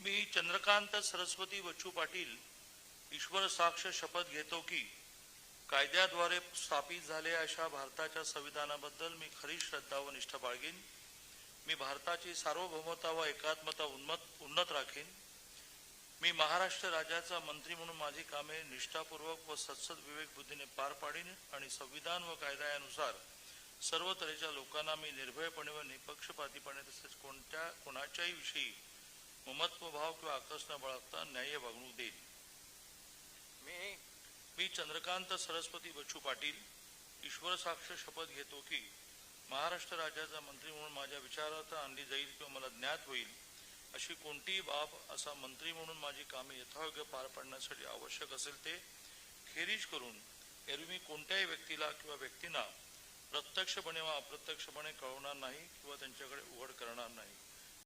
मी चंद्रकांत सरस्वती बच्चू पाटील ईश्वर साक्ष शपथ घेतो की कायद्याद्वारे स्थापित झालेल्या अशा भारताच्या संविधानाबद्दल मी खरी श्रद्धा व निष्ठा बाळगेन। मी भारताची सार्वभौमता व एकात्मता उन्नत राखीन। मी महाराष्ट्र राज्याचा मंत्री म्हणून माझी कामे निष्ठापूर्वक व सत्सद विवेक बुद्धीने पार पाडीन आणि संविधान व कायद्यानुसार सर्व तऱ्हेच्या लोकांना मी निर्भयपणे व निपक्षपातीपणे तसेच कोणाच्याही विषयी ममत्व भाव किंवा आकर्ष न बाळगता न्याय्य वागणूक देईन। मी चंद्रकांत सरस्वती बच्चू पाटील ईश्वर साक्ष शपथ घेतो की महाराष्ट्र राज्याचा मंत्री म्हणून माझ्या विचारात आणली जाईल किंवा मला ज्ञात होईल अशी कोणतीही बाब असा मंत्री म्हणून माझी कामे यथायोग्य पार पाडण्यासाठी आवश्यक असेल ते खेरीज करून एरवी मी कोणत्याही व्यक्तीला किंवा व्यक्तींना प्रत्यक्षपणे व अप्रत्यक्षपणे कळवणार नाही किंवा त्यांच्याकडे उघड करणार नाही।